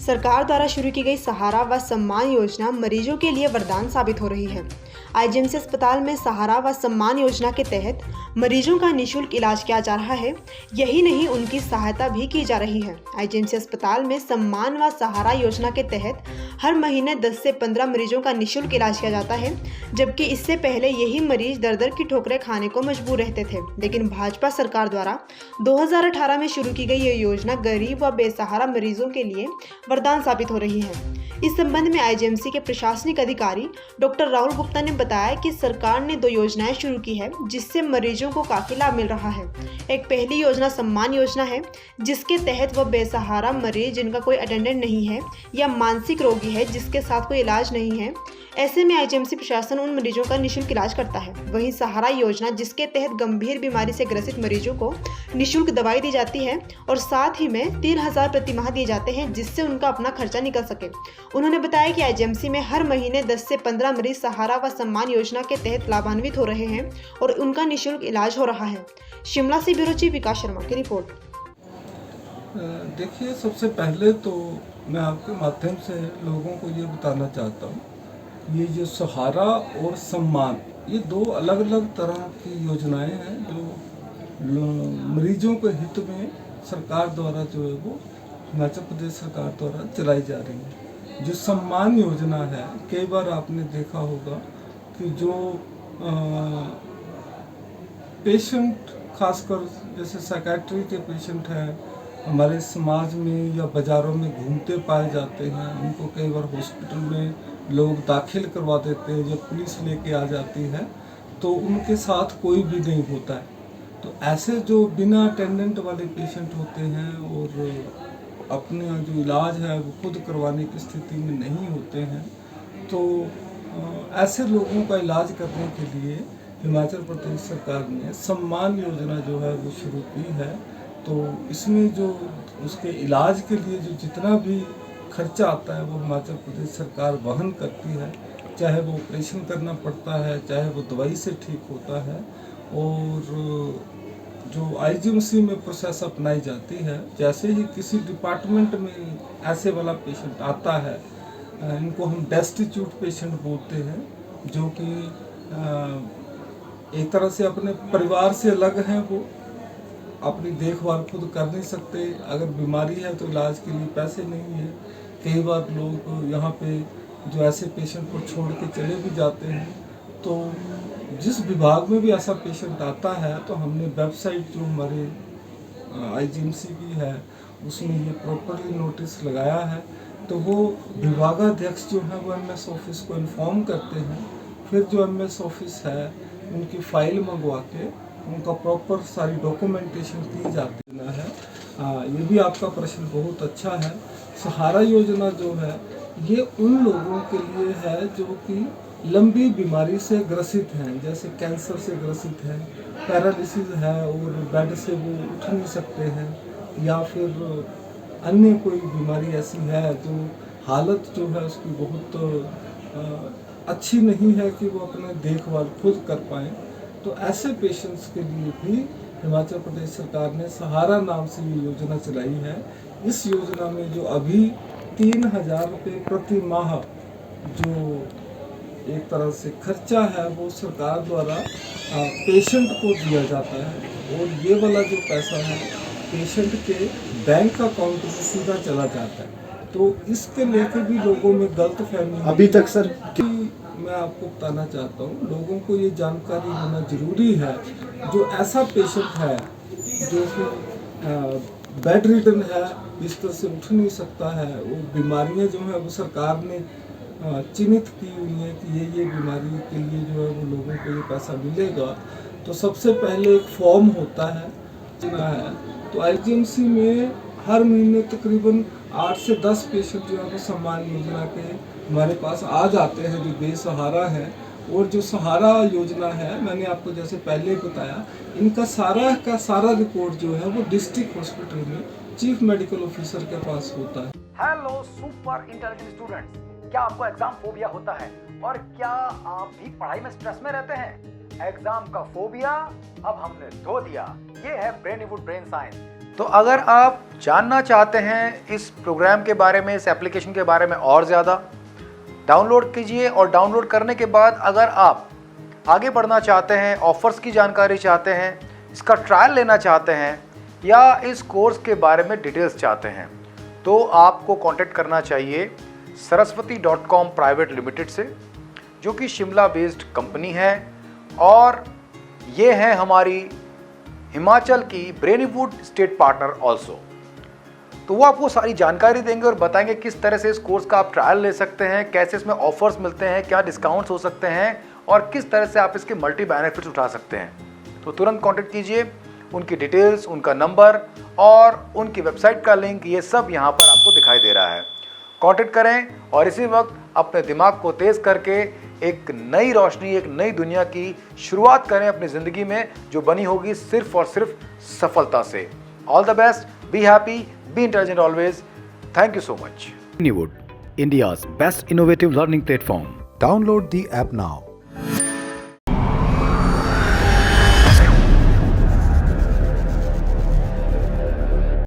सरकार द्वारा शुरू की गई सहारा व सम्मान योजना मरीजों के लिए वरदान साबित हो रही है। आईजीएमसी अस्पताल में सहारा व सम्मान योजना के तहत मरीजों का निःशुल्क इलाज किया जा रहा है। यही नहीं, उनकी सहायता भी की जा रही है। आईजीएमसी अस्पताल में सम्मान व सहारा योजना के तहत हर महीने 10 से 15 मरीजों का निःशुल्क इलाज किया जाता है, जबकि इससे पहले यही मरीज दर-दर की ठोकरें खाने को मजबूर रहते थे। लेकिन भाजपा सरकार द्वारा 2018 में शुरू की गई ये योजना गरीब व बेसहारा मरीजों के लिए वरदान साबित हो रही है। इस संबंध में आईजीएमसी के प्रशासनिक अधिकारी डॉक्टर राहुल गुप्ता ने बताया कि सरकार ने 2 योजनाएं शुरू की है, जिससे मरीजों को काफी लाभ मिल रहा है। एक पहली योजना सम्मान योजना है, जिसके तहत वह बेसहारा मरीज जिनका कोई अटेंडेंट नहीं है या मानसिक रोगी है जिसके साथ कोई इलाज नहीं है, ऐसे में आईजीएमसी प्रशासन उन मरीजों का निःशुल्क इलाज करता है। वहीं सहारा योजना, जिसके तहत गंभीर बीमारी से ग्रसित मरीजों को निःशुल्क दवाई दी जाती है और साथ ही में 3,000 प्रति माह दिए जाते हैं, जिससे उनका अपना खर्चा निकल सके। उन्होंने बताया कि आईजीएमसी में हर महीने 10 से 15 मरीज सहारा व सम्मान योजना के तहत लाभान्वित हो रहे हैं और उनका निःशुल्क इलाज हो रहा है। शिमला से ब्यूरो चीफ विकास शर्मा की रिपोर्ट। देखिए, सबसे पहले तो मैं आपके माध्यम से लोगों को ये बताना चाहता हूँ, ये जो सहारा और सम्मान, ये 2 अलग अलग तरह की योजनाएं हैं जो मरीजों के हित में सरकार द्वारा जो है वो हिमाचल प्रदेश सरकार द्वारा चलाई जा रही है। जो सम्मान योजना है, कई बार आपने देखा होगा कि जो पेशेंट, खासकर जैसे साइकेट्री के पेशेंट हैं, हमारे समाज में या बाज़ारों में घूमते पाए जाते हैं, उनको कई बार हॉस्पिटल में लोग दाखिल करवा देते हैं, जब पुलिस लेके आ जाती है तो उनके साथ कोई भी नहीं होता है। तो ऐसे जो बिना अटेंडेंट वाले पेशेंट होते हैं और अपना जो इलाज है वो खुद करवाने की स्थिति में नहीं होते हैं, तो ऐसे लोगों का इलाज करने के लिए हिमाचल प्रदेश सरकार ने सम्मान योजना जो है वो शुरू की है। तो इसमें जो उसके इलाज के लिए जो जितना भी खर्चा आता है वो हिमाचल प्रदेश सरकार वहन करती है, चाहे वो ऑपरेशन करना पड़ता है, चाहे वो दवाई से ठीक होता है। और जो आईजीएमसी में प्रोसेस अपनाई जाती है, जैसे ही किसी डिपार्टमेंट में ऐसे वाला पेशेंट आता है, इनको हम डेस्टिट्यूट पेशेंट बोलते हैं, जो कि एक तरह से अपने परिवार से अलग हैं, वो अपनी देखभाल खुद कर नहीं सकते। अगर बीमारी है तो इलाज के लिए पैसे नहीं है। कई बार लोग यहाँ पे जो ऐसे पेशेंट को छोड़ के चले भी जाते हैं। तो जिस विभाग में भी ऐसा पेशेंट आता है तो हमने वेबसाइट जो हमारे आईजीएमसी की है उसमें ये प्रॉपरली नोटिस लगाया है। तो वो विभागाध्यक्ष जो है वो एमएस ऑफिस को इन्फॉर्म करते हैं। फिर जो एमएस ऑफिस है उनकी फाइल मंगवा के उनका प्रॉपर सारी डॉक्यूमेंटेशन की जाती है। ये भी आपका प्रश्न बहुत अच्छा है। सहारा योजना जो है ये उन लोगों के लिए है जो कि लंबी बीमारी से ग्रसित हैं, जैसे कैंसर से ग्रसित हैं, पैरालिसिस है और बेड से वो उठ नहीं सकते हैं, या फिर अन्य कोई बीमारी ऐसी है जो हालत जो है उसकी बहुत अच्छी नहीं है कि वो अपने देखभाल खुद कर पाएँ। तो ऐसे पेशेंट्स के लिए भी हिमाचल प्रदेश सरकार ने सहारा नाम से ये योजना चलाई है। इस योजना में जो अभी 3,000 रुपये प्रति माह जो एक तरह से खर्चा है वो सरकार द्वारा पेशेंट को दिया जाता है, और ये वाला जो पैसा है पेशेंट के बैंक अकाउंट में सीधा चला जाता है। तो इसके लेकर भी लोगों में गलतफहमी अभी तक सर मैं आपको बताना चाहता हूँ, लोगों को ये जानकारी होना जरूरी है। जो ऐसा पेशेंट है जो कि बेड रिडन है, बिस्तर से उठ नहीं सकता है, वो बीमारियाँ जो है वो सरकार ने चिन्हित की हुई है कि ये बीमारी के लिए जो है वो लोगों को ये पैसा मिलेगा। तो सबसे पहले एक फॉर्म होता है। तो आईजीएमसी में हर महीने तकरीबन 8 से 10 पेशेंट जो है वो सम्मान योजना के हमारे पास आ जाते हैं जो बेसहारा है। और जो सहारा योजना है, मैंने आपको जैसे पहले बताया, इनका सारा का सारा रिपोर्ट जो है वो डिस्ट्रिक्ट हॉस्पिटल में चीफ मेडिकल ऑफिसर के पास होता है। हेलो सुपर इंटेलिजेंट स्टूडेंट्स, क्या आपको एग्जाम फोबिया होता है और क्या आप भी पढ़ाई में स्ट्रेस में रहते हैं? एग्जाम का फोबिया अब हमने धो दिया। ये है ब्रेनवुड ब्रेन साइंस। तो अगर आप जानना चाहते हैं इस प्रोग्राम के बारे में, इस एप्लीकेशन के बारे में और ज़्यादा, डाउनलोड कीजिए। और डाउनलोड करने के बाद अगर आप आगे बढ़ना चाहते हैं, ऑफर्स की जानकारी चाहते हैं, इसका ट्रायल लेना चाहते हैं या इस कोर्स के बारे में डिटेल्स चाहते हैं, तो आपको कांटेक्ट करना चाहिए saraswati.com प्राइवेट लिमिटेड से, जो कि शिमला बेस्ड कंपनी है और ये है हमारी हिमाचल की ब्रेनीवुड स्टेट पार्टनर ऑल्सो। तो वो आपको सारी जानकारी देंगे और बताएंगे किस तरह से इस कोर्स का आप ट्रायल ले सकते हैं, कैसे इसमें ऑफर्स मिलते हैं, क्या डिस्काउंट्स हो सकते हैं और किस तरह से आप इसके मल्टी बेनिफिट्स उठा सकते हैं। तो तुरंत कांटेक्ट कीजिए, उनकी डिटेल्स, उनका नंबर और उनकी वेबसाइट का लिंक ये सब यहाँ पर आपको दिखाई दे रहा है। कांटेक्ट करें और इसी वक्त अपने दिमाग को तेज करके एक नई रोशनी, एक नई दुनिया की शुरुआत करें अपनी ज़िंदगी में, जो बनी होगी सिर्फ और सिर्फ सफलता से। All the best, be happy, be intelligent always. Thank you so much. Brainywood, India's best innovative learning platform. Download the app now